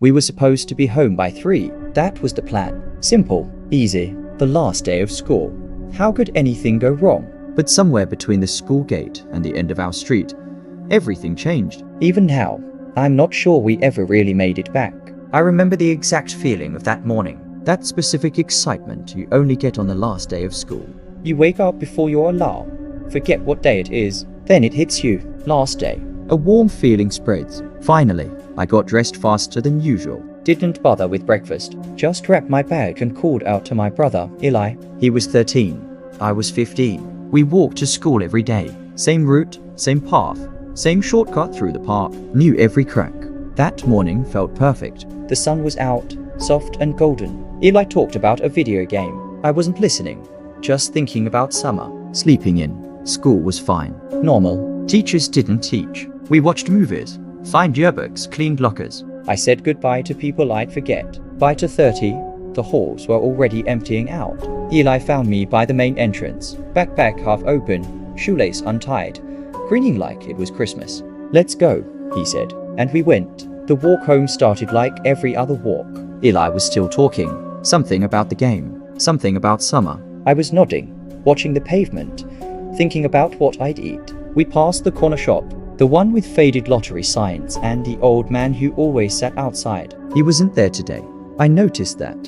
We were supposed to be home by 3. That was the plan. Simple, easy. The last day of school. How could anything go wrong? But somewhere between the school gate and the end of our street, everything changed. Even now, I'm not sure we ever really made it back. I remember the exact feeling of that morning. That specific excitement you only get on the last day of school. You wake up before your alarm, forget what day it is, then it hits you. Last day. A warm feeling spreads. Finally, I got dressed faster than usual. Didn't bother with breakfast. Just wrapped my bag and called out to my brother, Eli. He was 13. I was 15. We walked to school every day. Same route, same path, same shortcut through the park. Knew every crack. That morning felt perfect. The sun was out, soft and golden. Eli talked about a video game. I wasn't listening, just thinking about summer. Sleeping in. School was fine. Normal. Teachers didn't teach. We watched movies, signed yearbooks, cleaned lockers. I said goodbye to people I'd forget. By 2:30, the halls were already emptying out. Eli found me by the main entrance, backpack half open, shoelace untied, grinning like it was Christmas. Let's go, he said, and we went. The walk home started like every other walk. Eli was still talking. Something about the game, something about summer. I was nodding, watching the pavement, thinking about what I'd eat. We passed the corner shop, the one with faded lottery signs, and the old man who always sat outside. He wasn't there today. I noticed that.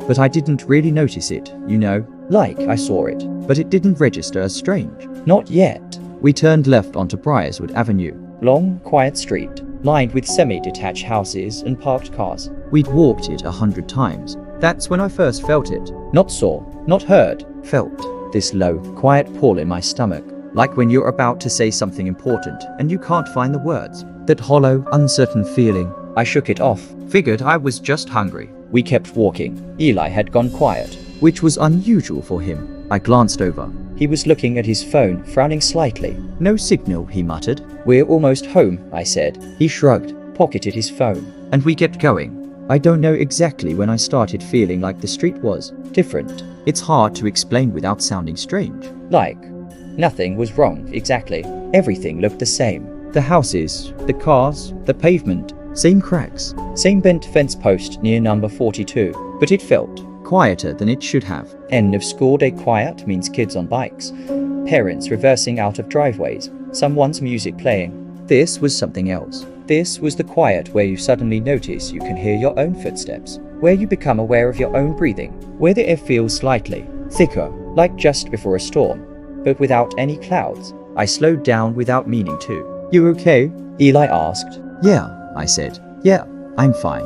But I didn't really notice it, you know. Like I saw it, but it didn't register as strange. Not yet. We turned left onto Briarswood Avenue. Long, quiet street, lined with semi-detached houses and parked cars. We'd walked it 100 times. That's when I first felt it. Not saw, not heard, felt. This low, quiet pull in my stomach. Like when you're about to say something important and you can't find the words. That hollow, uncertain feeling. I shook it off. Figured I was just hungry. We kept walking. Eli had gone quiet, which was unusual for him. I glanced over. He was looking at his phone, frowning slightly. No signal, he muttered. We're almost home, I said. He shrugged, pocketed his phone, and we kept going. I don't know exactly when I started feeling like the street was different. It's hard to explain without sounding strange. Like nothing was wrong, exactly. Everything looked the same. The houses, the cars, the pavement, same cracks, same bent fence post near number 42. But it felt quieter than it should have. End of school day quiet means kids on bikes, parents reversing out of driveways, someone's music playing. This was something else. This was the quiet where you suddenly notice you can hear your own footsteps, where you become aware of your own breathing, where the air feels slightly thicker, like just before a storm, but without any clouds. I slowed down without meaning to. You okay? Eli asked. Yeah, I said. Yeah, I'm fine.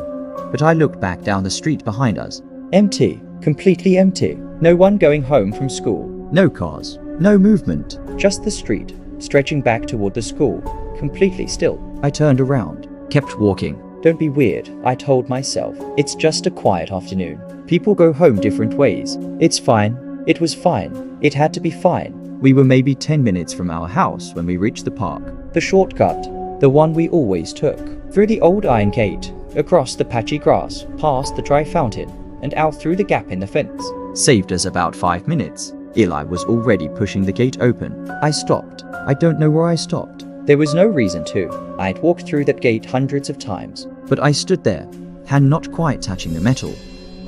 But I looked back down the street behind us. Empty, completely empty. No one going home from school. No cars, no movement. Just the street, stretching back toward the school, completely still. I turned around, kept walking. Don't be weird, I told myself. It's just a quiet afternoon. People go home different ways. It's fine. It was fine. It had to be fine. We were maybe 10 minutes from our house when we reached the park. The shortcut, the one we always took. Through the old iron gate, across the patchy grass, past the dry fountain, and out through the gap in the fence. Saved us about 5 minutes. Eli was already pushing the gate open. I stopped. I don't know where I stopped. There was no reason to. I'd walked through that gate hundreds of times. But I stood there, hand not quite touching the metal,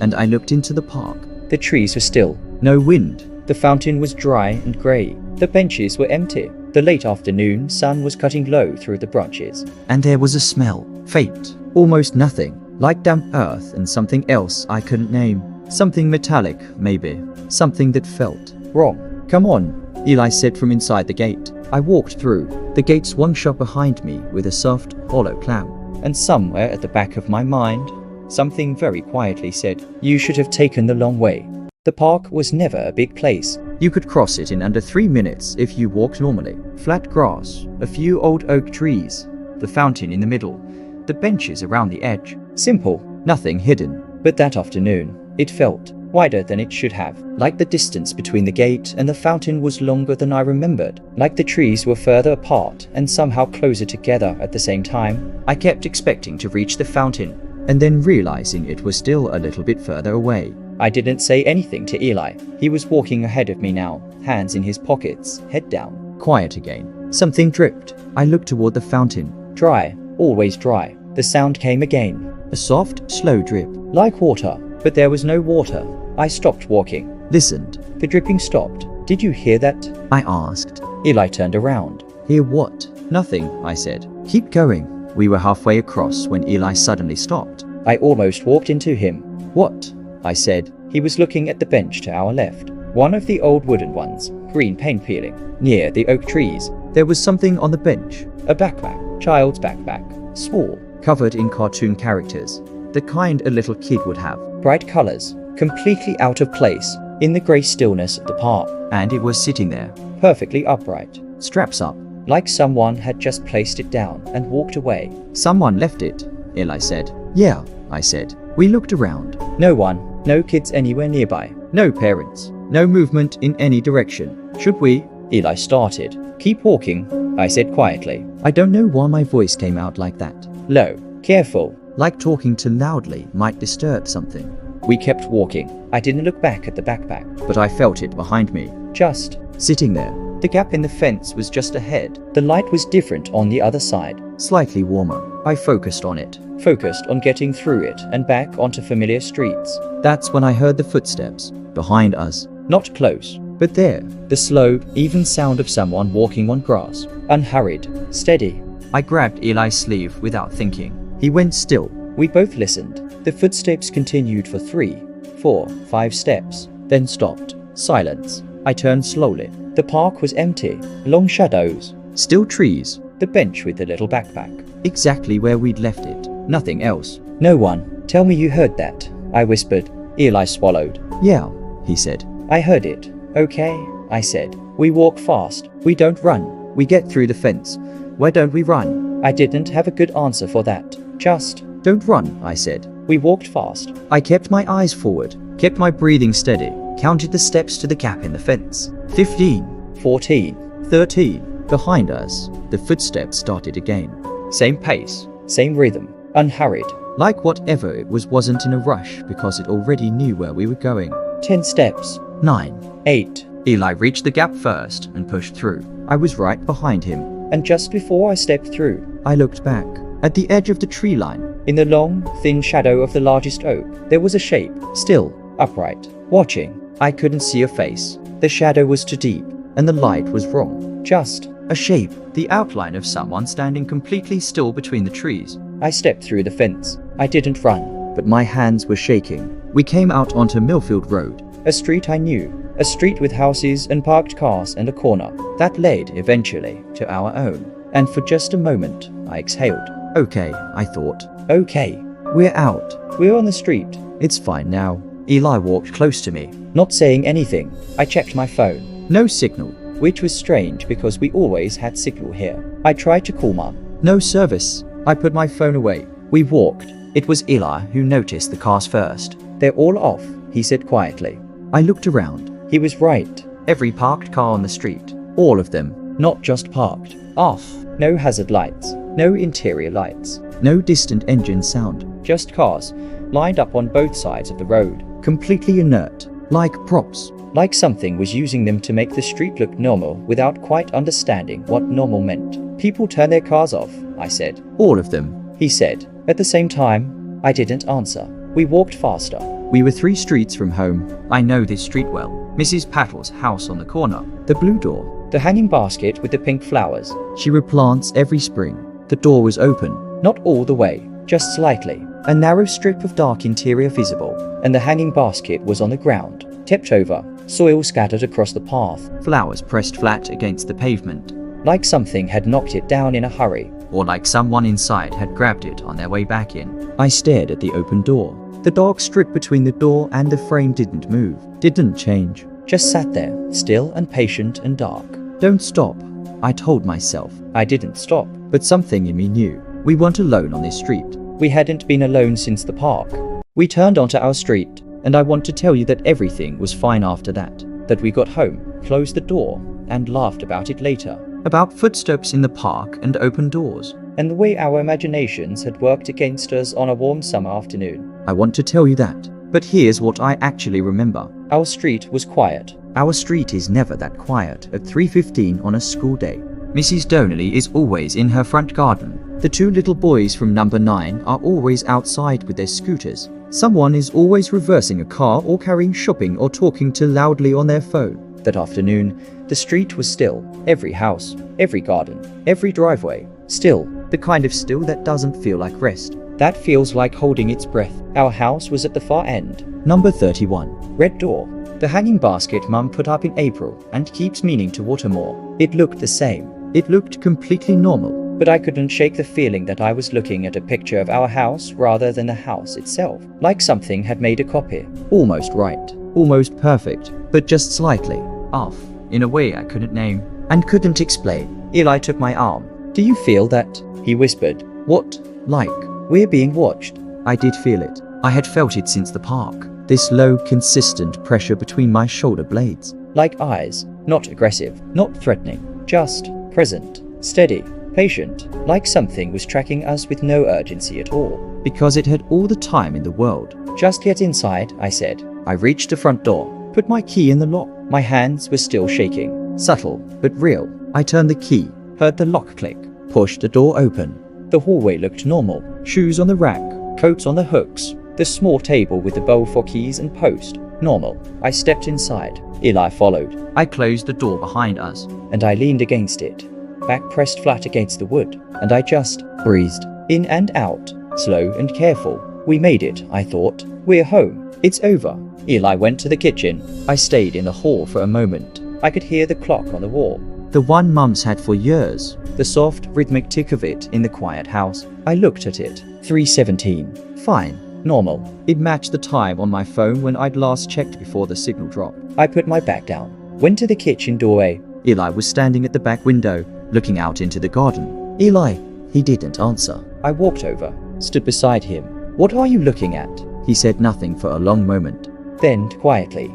and I looked into the park. The trees were still. No wind. The fountain was dry and grey. The benches were empty. The late afternoon sun was cutting low through the branches. And there was a smell. Faint. Almost nothing. Like damp earth and something else I couldn't name. Something metallic, maybe. Something that felt wrong. Come on, Eli said from inside the gate. I walked through. The gate swung shut behind me with a soft, hollow clang. And somewhere at the back of my mind, something very quietly said, you should have taken the long way. The park was never a big place. You could cross it in under 3 minutes if you walked normally. Flat grass, a few old oak trees, the fountain in the middle, the benches around the edge. Simple, nothing hidden. But that afternoon, it felt wider than it should have. Like the distance between the gate and the fountain was longer than I remembered. Like the trees were further apart and somehow closer together at the same time. I kept expecting to reach the fountain, and then realizing it was still a little bit further away. I didn't say anything to Eli. He was walking ahead of me now, hands in his pockets, head down. Quiet again. Something dripped. I looked toward the fountain. Dry, always dry. The sound came again. A soft, slow drip. Like water, but there was no water. I stopped walking. Listened. The dripping stopped. Did you hear that? I asked. Eli turned around. Hear what? Nothing, I said. Keep going. We were halfway across when Eli suddenly stopped. I almost walked into him. What? I said. He was looking at the bench to our left. One of the old wooden ones, green paint peeling, near the oak trees. There was something on the bench. A backpack, child's backpack, small, covered in cartoon characters. The kind a little kid would have. Bright colors, completely out of place, in the grey stillness of the park. And it was sitting there, perfectly upright, straps up, like someone had just placed it down and walked away. Someone left it, Eli said. Yeah, I said. We looked around. No one, no kids anywhere nearby, no parents, no movement in any direction. Should we? Eli started. Keep walking, I said quietly. I don't know why my voice came out like that. Low, careful, like talking too loudly might disturb something. We kept walking. I didn't look back at the backpack, but I felt it behind me, just sitting there. The gap in the fence was just ahead. The light was different on the other side, slightly warmer. I focused on it, focused on getting through it and back onto familiar streets. That's when I heard the footsteps behind us. Not close, but there. The slow, even sound of someone walking on grass. Unhurried, steady. I grabbed Eli's sleeve without thinking. He went still. We both listened. The footsteps continued for 3, 4, 5 steps, then stopped. Silence. I turned slowly. The park was empty. Long shadows. Still trees. The bench with the little backpack. Exactly where we'd left it. Nothing else. No one. Tell me you heard that, I whispered. Eli swallowed. Yeah, he said. I heard it. Okay, I said. We walk fast. We don't run. We get through the fence. Why don't we run? I didn't have a good answer for that. Just don't run, I said. We walked fast. I kept my eyes forward, kept my breathing steady, counted the steps to the gap in the fence. 15, 14, 13. Behind us, the footsteps started again. Same pace, same rhythm, unhurried. Like whatever it was wasn't in a rush because it already knew where we were going. 10 steps. 9, 8. Eli reached the gap first and pushed through. I was right behind him. And just before I stepped through, I looked back. At the edge of the tree line, in the long, thin shadow of the largest oak, there was a shape, still, upright, watching. I couldn't see a face. The shadow was too deep, and the light was wrong. Just a shape, the outline of someone standing completely still between the trees. I stepped through the fence. I didn't run, but my hands were shaking. We came out onto Millfield Road, a street I knew, a street with houses and parked cars and a corner that led eventually to our own. And for just a moment, I exhaled. Okay, I thought. Okay, we're out. We're on the street. It's fine now. Eli walked close to me, not saying anything. I checked my phone. No signal, which was strange because we always had signal here. I tried to call Mum. No service. I put my phone away. We walked. It was Eli who noticed the cars first. They're all off, he said quietly. I looked around. He was right. Every parked car on the street. All of them. Not just parked. Off. No hazard lights. No interior lights. No distant engine sound. Just cars, lined up on both sides of the road. Completely inert. Like props. Like something was using them to make the street look normal without quite understanding what normal meant. People turn their cars off, I said. All of them, he said. At the same time, I didn't answer. We walked faster. We were 3 streets from home. I know this street well. Mrs. Pattle's house on the corner. The blue door. The hanging basket with the pink flowers. She replants every spring. The door was open. Not all the way, just slightly. A narrow strip of dark interior visible. And the hanging basket was on the ground. Tipped over. Soil scattered across the path. Flowers pressed flat against the pavement. Like something had knocked it down in a hurry. Or like someone inside had grabbed it on their way back in. I stared at the open door. The dark strip between the door and the frame didn't move, didn't change. Just sat there, still and patient and dark. Don't stop, I told myself. I didn't stop, but something in me knew. We weren't alone on this street. We hadn't been alone since the park. We turned onto our street, and I want to tell you that everything was fine after that. That we got home, closed the door, and laughed about it later. About footsteps in the park and open doors. And the way our imaginations had worked against us on a warm summer afternoon. I want to tell you that. But here's what I actually remember. Our street was quiet. Our street is never that quiet at 3:15 on a school day. Mrs. Donnelly is always in her front garden, The two little boys from number 9 are always outside with their scooters. Someone is always reversing a car or carrying shopping or talking too loudly on their phone. That afternoon, the street was still. Every house, every garden, every driveway. Still. The kind of still that doesn't feel like rest. That feels like holding its breath. Our house was at the far end. Number 31. Red door. The hanging basket Mum put up in April and keeps meaning to water more. It looked the same. It looked completely normal. But I couldn't shake the feeling that I was looking at a picture of our house rather than the house itself. Like something had made a copy. Almost right. Almost perfect. But just slightly off. In a way I couldn't name and couldn't explain. Eli took my arm. "Do you feel that?" he whispered. "What? Like we're being watched?" I did feel it. I had felt it since the park. This low, consistent pressure between my shoulder blades. Like eyes. Not aggressive, not threatening. Just present, steady, patient. Like something was tracking us with no urgency at all. Because it had all the time in the world. "Just get inside," I said. I reached the front door, put my key in the lock. My hands were still shaking. Subtle, but real. I turned the key, heard the lock click, pushed the door open. The hallway looked normal. Shoes on the rack, coats on the hooks. The small table with the bowl for keys and post. Normal. I stepped inside. Eli followed. I closed the door behind us, and I leaned against it, back pressed flat against the wood, and I just breathed. In and out, slow and careful. We made it, I thought. We're home. It's over. Eli went to the kitchen. I stayed in the hall for a moment. I could hear the clock on the wall. The one Mum's had for years. The soft, rhythmic tick of it in the quiet house. I looked at it. 3:17. Fine. Normal. It matched the time on my phone when I'd last checked before the signal dropped. I put my back down. Went to the kitchen doorway. Eli was standing at the back window, looking out into the garden. "Eli." He didn't answer. I walked over, stood beside him. "What are you looking at?" He said nothing for a long moment. Then, quietly,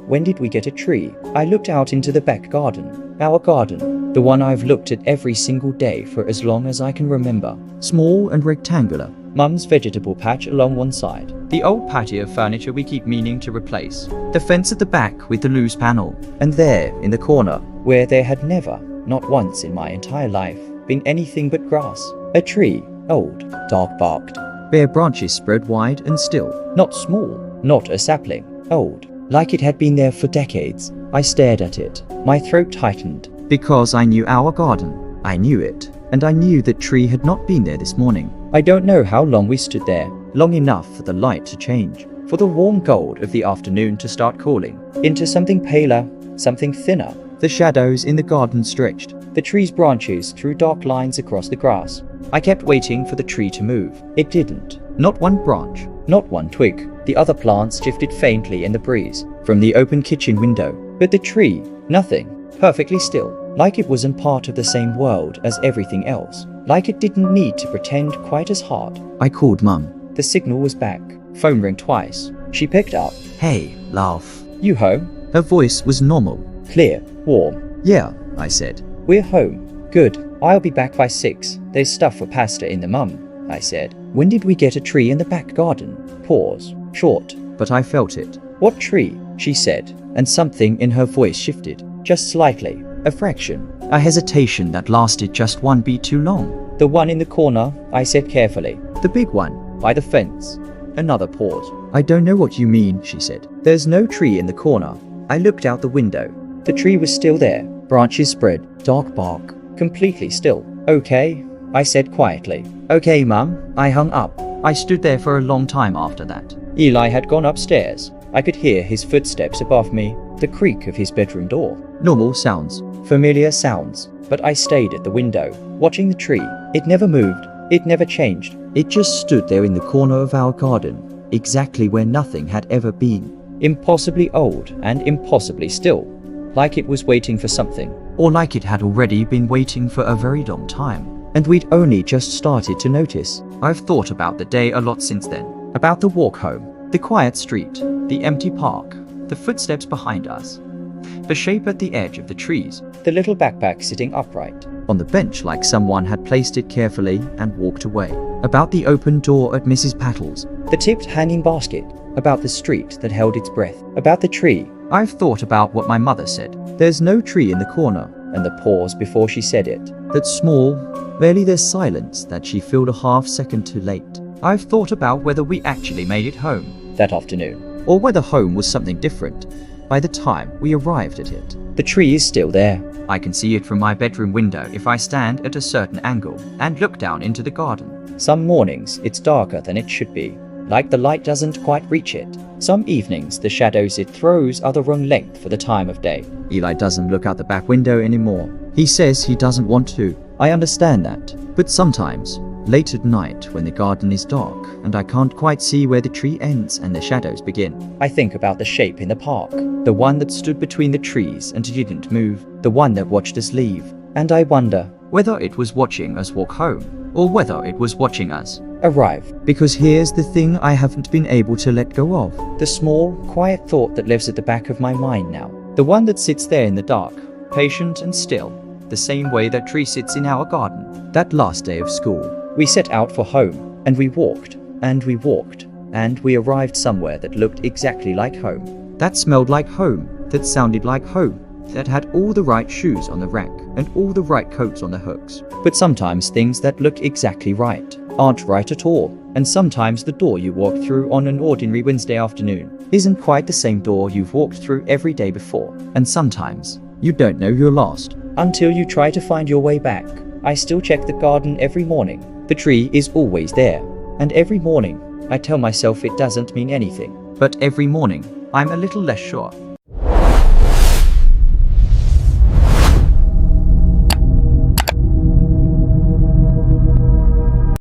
"When did we get a tree?" I looked out into the back garden. Our garden. The one I've looked at every single day for as long as I can remember. Small and rectangular. Mum's vegetable patch along one side. The old patio furniture we keep meaning to replace. The fence at the back with the loose panel. And there, in the corner, where there had never, not once in my entire life, been anything but grass. A tree. Old. Dark-barked. Bare branches spread wide and still. Not small. Not a sapling. Old. Like it had been there for decades. I stared at it. My throat tightened. Because I knew our garden. I knew it. And I knew that tree had not been there this morning. I don't know how long we stood there. Long enough for the light to change. For the warm gold of the afternoon to start cooling. Into something paler. Something thinner. The shadows in the garden stretched. The tree's branches drew dark lines across the grass. I kept waiting for the tree to move. It didn't. Not one branch. Not one twig. The other plants shifted faintly in the breeze from the open kitchen window. But the tree, nothing. Perfectly still. Like it wasn't part of the same world as everything else. Like it didn't need to pretend quite as hard. I called Mum. The signal was back. Phone rang twice. She picked up. "Hey, laugh. You home?" Her voice was normal. Clear. Warm. "Yeah," I said. "We're home." "Good. I'll be back by 6. There's stuff for pasta in the Mum," I said. "When did we get a tree in the back garden?" Pause. Short. But I felt it. "What tree?" she said, and something in her voice shifted. Just slightly. A fraction. A hesitation that lasted just one beat too long. "The one in the corner," I said carefully. "The big one, by the fence." Another pause. "I don't know what you mean," she said. "There's no tree in the corner." I looked out the window. The tree was still there. Branches spread. Dark bark. Completely still. "Okay," I said quietly. "Okay, Mum." I hung up. I stood there for a long time after that. Eli had gone upstairs. I could hear his footsteps above me, the creak of his bedroom door. Normal sounds. Familiar sounds. But I stayed at the window, watching the tree. It never moved. It never changed. It just stood there in the corner of our garden, exactly where nothing had ever been. Impossibly old and impossibly still. Like it was waiting for something. Or like it had already been waiting for a very long time. And we'd only just started to notice. I've thought about the day a lot since then. About the walk home. The quiet street. The empty park. The footsteps behind us. The shape at the edge of the trees. The little backpack sitting upright on the bench like someone had placed it carefully and walked away. About the open door at Mrs. Pattle's. The tipped hanging basket. About the street that held its breath. About the tree. I've thought about what my mother said. There's no tree in the corner. and the pause before she said it. That small, barely there's silence that she filled a half second too late. I've thought about whether we actually made it home that afternoon, or whether home was something different by the time we arrived at it. The tree is still there. I can see it from my bedroom window if I stand at a certain angle and look down into the garden. Some mornings it's darker than it should be, like the light doesn't quite reach it. Some evenings the shadows it throws are the wrong length for the time of day. Eli doesn't look out the back window anymore. He says he doesn't want to. I understand that. But sometimes, late at night when the garden is dark and I can't quite see where the tree ends and the shadows begin, I think about the shape in the park. The one that stood between the trees and didn't move. The one that watched us leave. And I wonder whether it was watching us walk home, or whether it was watching us arrive. Because here's the thing I haven't been able to let go of. The small, quiet thought that lives at the back of my mind now. The one that sits there in the dark, patient and still, the same way that tree sits in our garden. That last day of school, we set out for home, and we walked, and we walked, and we arrived somewhere that looked exactly like home. That smelled like home, that sounded like home, that had all the right shoes on the rack and all the right coats on the hooks. But sometimes things that look exactly right aren't right at all, and sometimes the door you walk through on an ordinary Wednesday afternoon isn't quite the same door you've walked through every day before, and sometimes you don't know you're lost until you try to find your way back. I still check the garden every morning. The tree is always there, and every morning I tell myself it doesn't mean anything, but every morning I'm a little less sure.